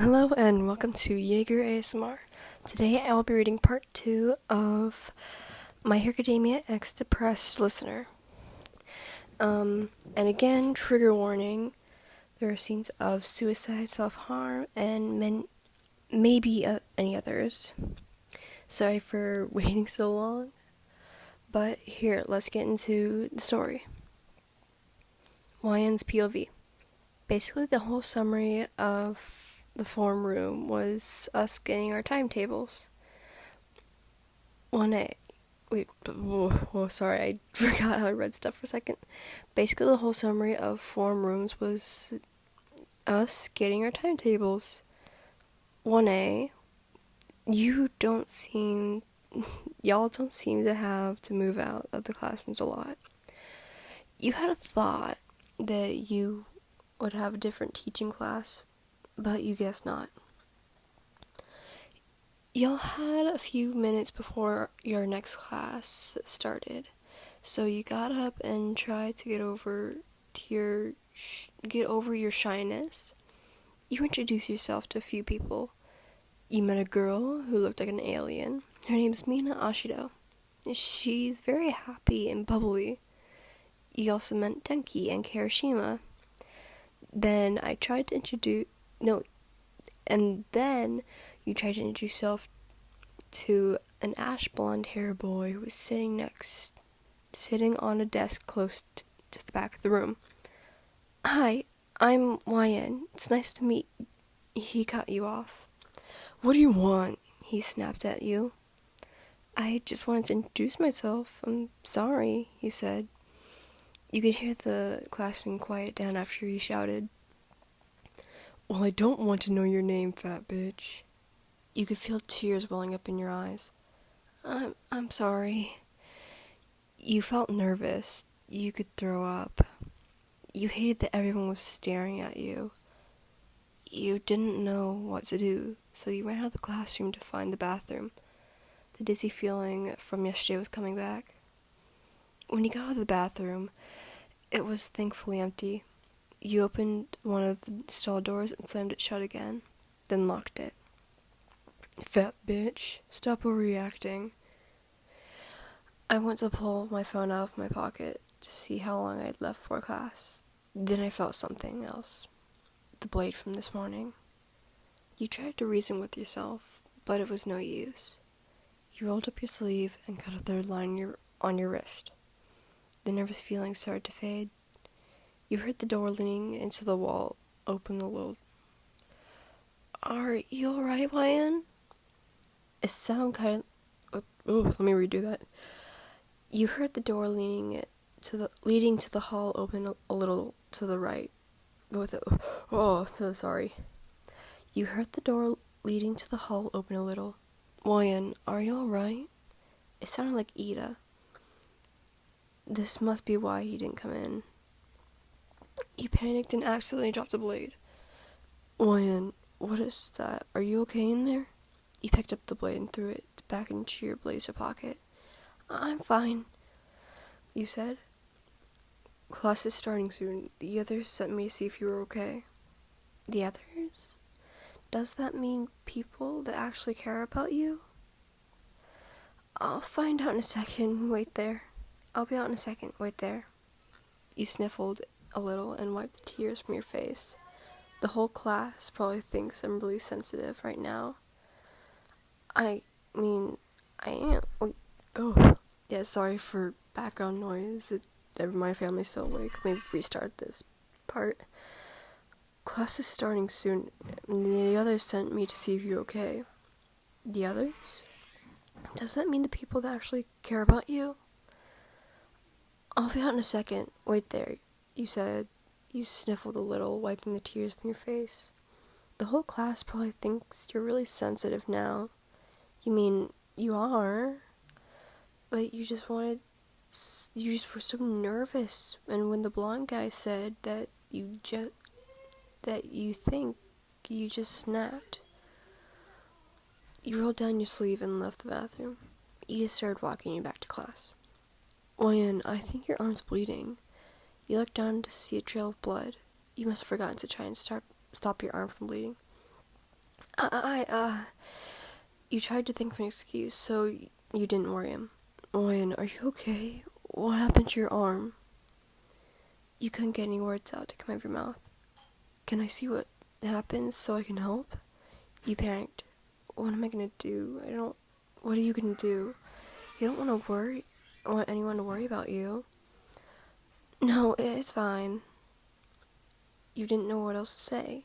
Hello and welcome to Jaeger ASMR. Today I will be reading part 2 of My Hero Academia X Depressed Listener. And again, trigger warning, there are scenes of suicide, self-harm, and maybe any others. Sorry for waiting so long, but here, let's get into the story. YN's POV. Basically, the whole summary of the form room was us getting our timetables. 1A. Sorry, I forgot how I read stuff for a second. Basically, the whole summary of form rooms was us getting our timetables. 1A. Y'all don't seem to have to move out of the classrooms a lot. You had a thought that you would have a different teaching class, but you guess not. Y'all had a few minutes before your next class started, so you got up and tried to get over your shyness. You introduced yourself to a few people. You met a girl who looked like an alien. Her name's Mina Ashido. She's very happy and bubbly. You also met Denki and Kirishima. Then you tried to introduce yourself to an ash blonde hair boy who was sitting on a desk close to the back of the room. Hi, I'm YN. It's nice to meet. He cut you off. What do you want? He snapped at you. I just wanted to introduce myself. I'm sorry, you said. You could hear the classroom quiet down after he shouted. Well, I don't want to know your name, fat bitch. You could feel tears welling up in your eyes. I'm sorry. You felt nervous. You could throw up. You hated that everyone was staring at you. You didn't know what to do, so you ran out of the classroom to find the bathroom. The dizzy feeling from yesterday was coming back. When you got out of the bathroom, it was thankfully empty. You opened one of the stall doors and slammed it shut again, then locked it. Fat bitch, stop overreacting. I went to pull my phone out of my pocket to see how long I had left for class. Then I felt something else. The blade from this morning. You tried to reason with yourself, but it was no use. You rolled up your sleeve and cut a third line on your wrist. The nervous feeling started to fade. You heard the door leaning into the wall open a little. Are you alright, YN? A sound kind of... let me redo that. You heard the door leading to the hall open a little to the right. Sorry. You heard the door leading to the hall open a little. YN, are you alright? It sounded like Iida. This must be why he didn't come in. You panicked and accidentally dropped the blade. YN, what is that? Are you okay in there? You picked up the blade and threw it back into your blazer pocket. I'm fine, you said. Class is starting soon. The others sent me to see if you were okay. The others? Does that mean people that actually care about you? I'll find out in a second. Wait there. I'll be out in a second. Wait there. You sniffled a little and wiped the tears from your face. The whole class probably thinks I'm really sensitive right now. I am. Yeah, sorry for background noise. My family's so awake. Maybe restart this part. Class is starting soon. The others sent me to see if you're okay. The others? Does that mean the people that actually care about you? I'll be out in a second. Wait there, you said. You sniffled a little, wiping the tears from your face. The whole class probably thinks you're really sensitive now. You mean, you are, but you just were so nervous. And when the blonde guy said that you just snapped. You rolled down your sleeve and left the bathroom. Iida started walking you back to class. YN, I think your arm's bleeding. You looked down to see a trail of blood. You must have forgotten to try and stop your arm from bleeding. You tried to think of an excuse, so you didn't worry him. Ryan, are you okay? What happened to your arm? You couldn't get any words out to come out of your mouth. Can I see what happened so I can help? You panicked. What am I gonna do? What are you gonna do? You don't want anyone to worry about you. No, it's fine. You didn't know what else to say.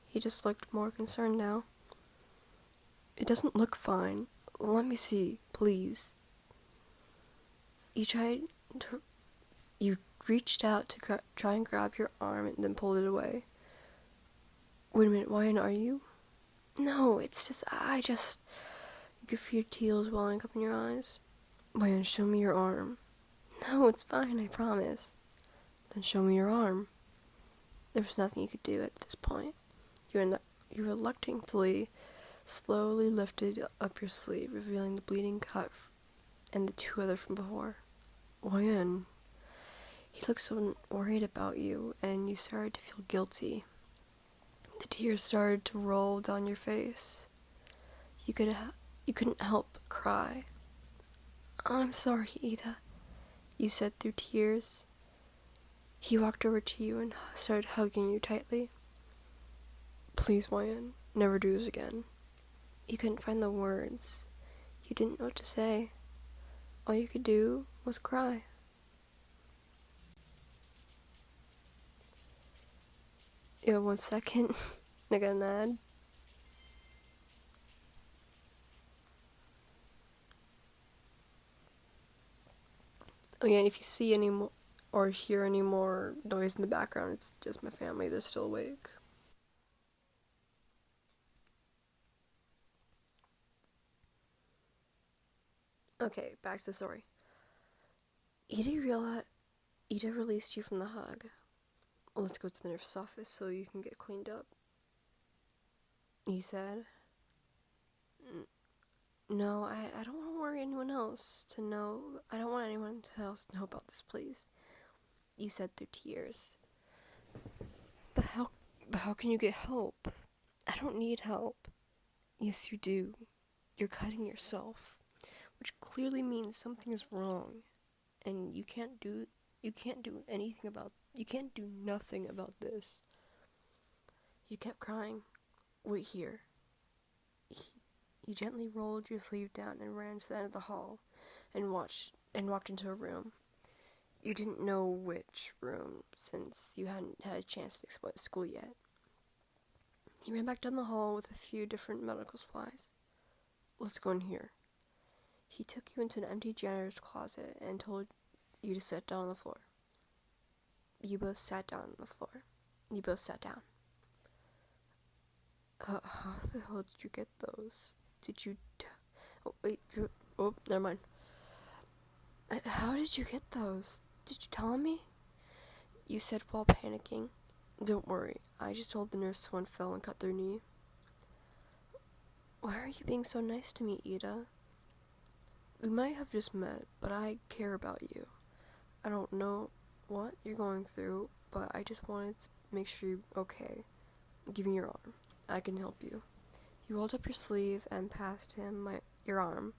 He just looked more concerned now. It doesn't look fine. Let me see, please. You tried to... You reached out to try and grab your arm and then pulled it away. Wait a minute, Ryan, are you? No, it's just... You could feel tears welling up in your eyes. Ryan, show me your arm. No, it's fine, I promise. Then show me your arm. There was nothing you could do at this point. You reluctantly, slowly lifted up your sleeve, revealing the bleeding cut and the two other from before. Ryan, he looked so worried about you, and you started to feel guilty. The tears started to roll down your face. You couldn't help but cry. I'm sorry, Iida, you said through tears. He walked over to you and started hugging you tightly. Please, Ryan, never do this again. You couldn't find the words. You didn't know what to say. All you could do was cry. Yeah, 1 second. I got an ad. Oh yeah, and if you see any more or hear any more noise in the background, it's just my family. They're still awake. Okay, back to the story. Iida released you from the hug. Let's go to the nurse's office so you can get cleaned up. You said. No, I don't want to worry anyone else to know. I don't want anyone else to know about this, please. You said through tears. But how can you get help? I don't need help. Yes, you do. You're cutting yourself, which clearly means something is wrong, and you can't do nothing about this. You kept crying. Wait here. He gently rolled your sleeve down and ran to the end of the hall and walked into a room. You didn't know which room since you hadn't had a chance to explore the school yet. He ran back down the hall with a few different medical supplies. Let's go in here. He took you into an empty janitor's closet and told you to sit down on the floor. You both sat down. How the hell did you get those? Never mind. How did you get those? Did you tell me? You said while panicking. Don't worry, I just told the nurse someone fell and cut their knee. Why are you being so nice to me, Iida? We might have just met, but I care about you. I don't know what you're going through, but I just wanted to make sure you're okay. Give me your arm. I can help you. You rolled up your sleeve and passed him your arm.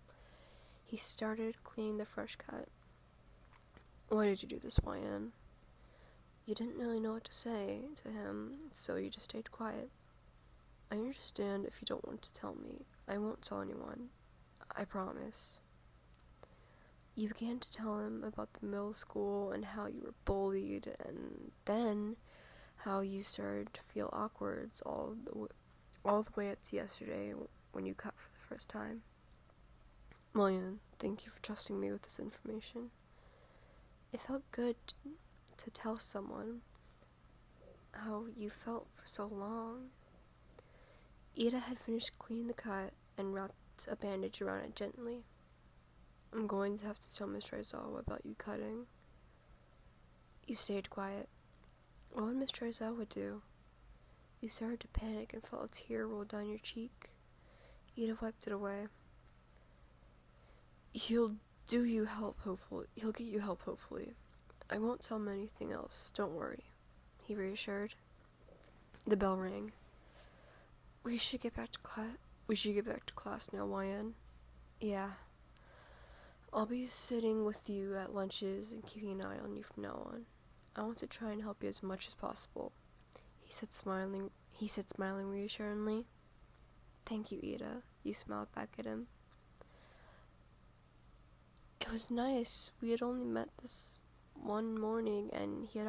He started cleaning the fresh cut. Why did you do this, Ryan? You didn't really know what to say to him, so you just stayed quiet. I understand if you don't want to tell me. I won't tell anyone. I promise. You began to tell him about the middle school and how you were bullied, and then how you started to feel awkward all the way up to yesterday when you cut for the first time. Ryan, thank you for trusting me with this information. It felt good to tell someone how you felt for so long. Iida had finished cleaning the cut and wrapped a bandage around it gently. I'm going to have to tell Miss Rizal about you cutting. You stayed quiet. What would Miss Rizal do? You started to panic and felt a tear roll down your cheek. Iida wiped it away. He'll get you help, hopefully. I won't tell him anything else, don't worry, he reassured. The bell rang. We should get back to class. We should get back to class now, YN. Yeah. I'll be sitting with you at lunches and keeping an eye on you from now on. I want to try and help you as much as possible. He said, smiling reassuringly. Thank you, Iida. You smiled back at him. It was nice. We had only met this one morning, and he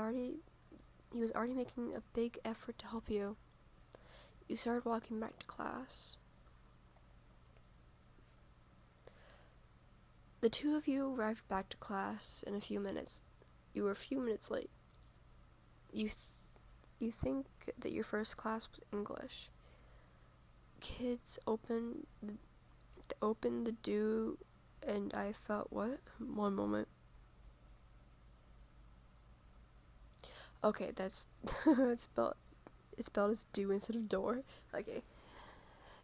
was already making a big effort to help you. You started walking back to class. The two of you arrived back to class in a few minutes. You were a few minutes late. You think that your first class was English. Kids opened the door, and I felt what? One moment. Okay, that's it's spelled as do instead of door. Okay.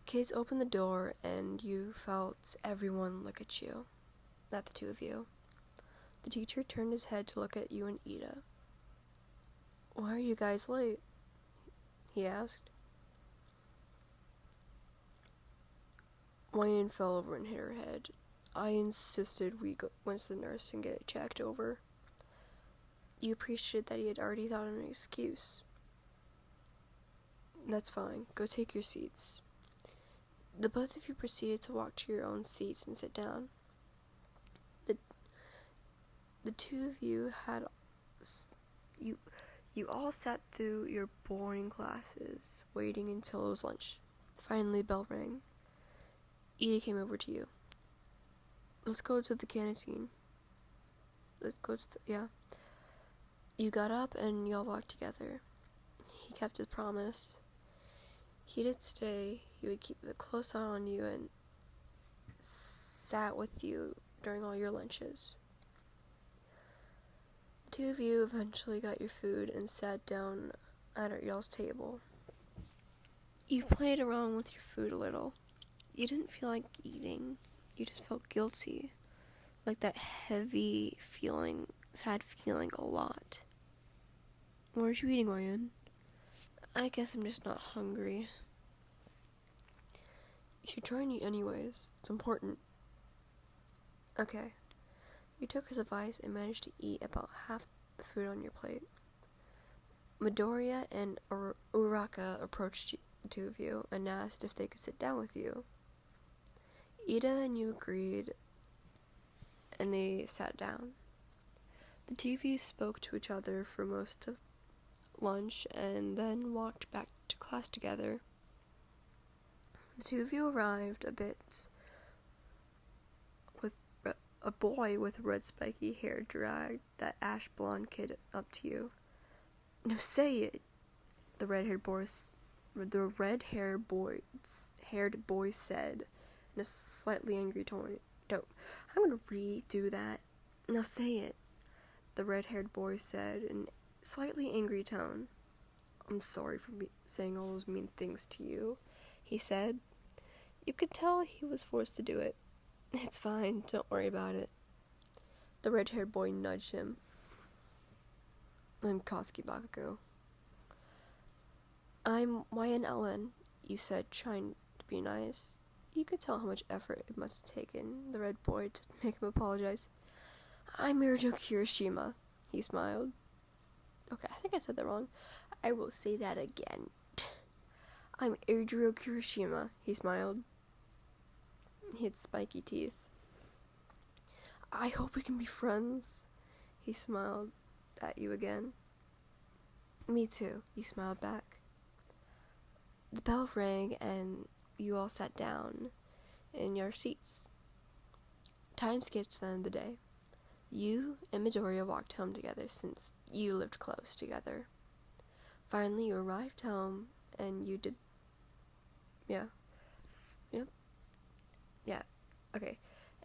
Kids opened the door, and you felt everyone look at you. Not the two of you. The teacher turned his head to look at you and Iida. Why are you guys late? He asked. Wayne fell over and hit her head. I insisted we went to the nurse and get it checked over. You appreciated that he had already thought of an excuse. That's fine. Go take your seats. The both of you proceeded to walk to your own seats and sit down. The two of you had you all sat through your boring classes, waiting until it was lunch. Finally, the bell rang. Iida came over to you. Let's go to the canteen. You got up and you all walked together. He kept his promise. He did stay. He would keep a close eye on you and sat with you during all your lunches. The two of you eventually got your food and sat down at y'all's table. You played around with your food a little. You didn't feel like eating. You just felt guilty. Like that heavy feeling, sad feeling a lot. What are you eating, Ryan? I guess I'm just not hungry. You should try and eat anyways. It's important. Okay. You took his advice and managed to eat about half the food on your plate. Midoriya and Uraka approached the two of you and asked if they could sit down with you. Iida and you agreed, and they sat down. The two of you spoke to each other for most of lunch and then walked back to class together. The two of you arrived a bit with a boy with red spiky hair dragged that ash blonde kid up to you. No, say it, the red-haired boy said in a slightly angry tone. I'm gonna redo that. Now say it, the red-haired boy said in a slightly angry tone. I'm sorry for saying all those mean things to you, he said. You could tell he was forced to do it. It's fine, don't worry about it. The red-haired boy nudged him. I'm Koski Bakugo. I'm YNLN, you said, trying to be nice. You could tell how much effort it must have taken the red boy to make him apologize. I'm Mirajo Kirishima, he smiled. Okay, I think I said that wrong. I will say that again. I'm Mirajo Kirishima, he smiled. He had spiky teeth. I hope we can be friends, he smiled at you again. Me too, you smiled back. The bell rang and you all sat down in your seats. Time skipped to the end of the day. You and Midoriya walked home together since you lived close together. Finally, you arrived home and you did... Okay.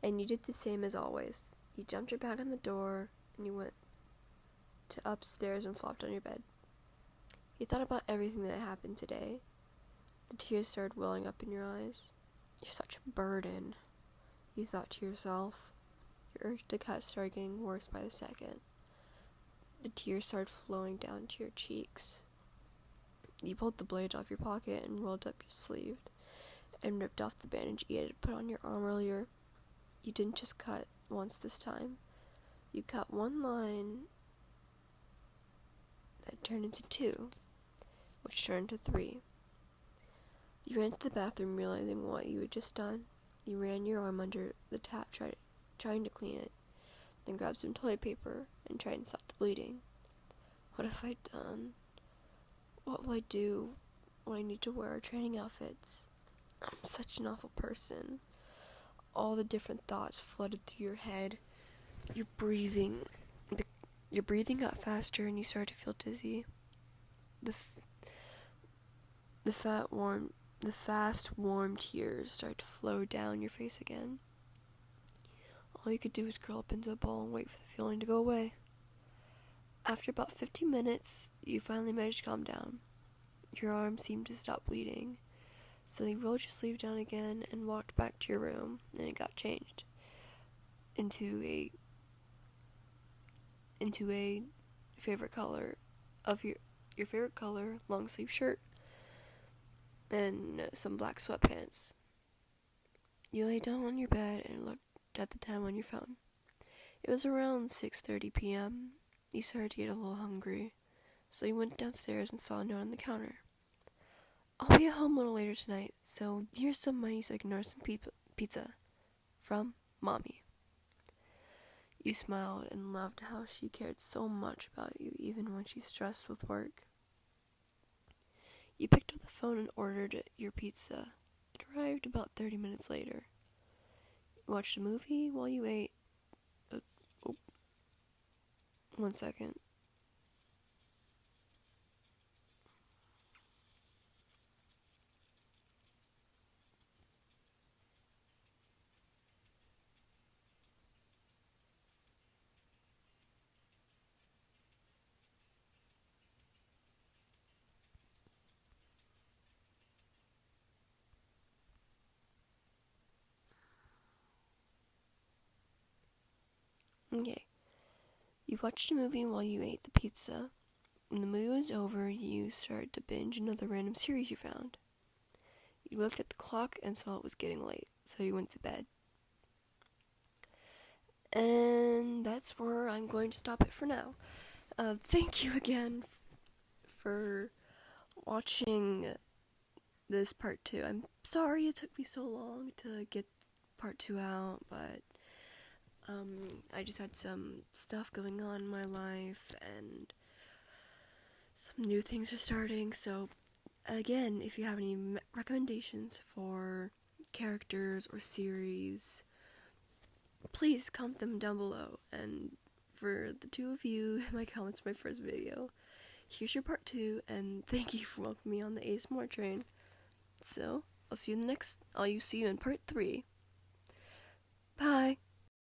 And you did the same as always. You jumped your bag on the door and you went to upstairs and flopped on your bed. You thought about everything that happened today. The tears started welling up in your eyes. You're such a burden, you thought to yourself. Your urge to cut started getting worse by the second. The tears started flowing down to your cheeks. You pulled the blade off your pocket and rolled up your sleeve and ripped off the bandage you had put on your arm earlier. You didn't just cut once this time. You cut one line that turned into two, which turned into three. You ran to the bathroom realizing what you had just done. You ran your arm under the tap trying to clean it, then grabbed some toilet paper and tried to stop the bleeding. What have I done? What will I do when I need to wear our training outfits? I'm such an awful person. All the different thoughts flooded through your head. Your breathing got faster and you started to feel dizzy. The fast, warm tears started to flow down your face again. All you could do was curl up into a ball and wait for the feeling to go away. After about 15 minutes, you finally managed to calm down. Your arm seemed to stop bleeding, so you rolled your sleeve down again and walked back to your room, and it got changed into a favorite color of your favorite color long sleeve shirt and some black sweatpants. You lay down on your bed and looked at the time on your phone. It was around 6:30 p.m. You started to get a little hungry, so you went downstairs and saw a note on the counter. I'll be at home a little later tonight, so here's some money so I can order some pizza. From Mommy. You smiled and loved how she cared so much about you even when she's stressed with work. You picked up the phone and ordered your pizza. It arrived about 30 minutes later. You watched a movie while you ate. 1 second. Okay. You watched a movie while you ate the pizza. When the movie was over, you started to binge another random series you found. You looked at the clock and saw it was getting late, so you went to bed. And that's where I'm going to stop it for now. Thank you again for watching this part 2. I'm sorry it took me so long to get part 2 out, but I just had some stuff going on in my life and some new things are starting. So again, if you have any recommendations for characters or series, please comment them down below. And for the two of you in my comments my first video, here's your part 2, and thank you for welcoming me on the ASMR train. So I'll see you in part 3. Bye.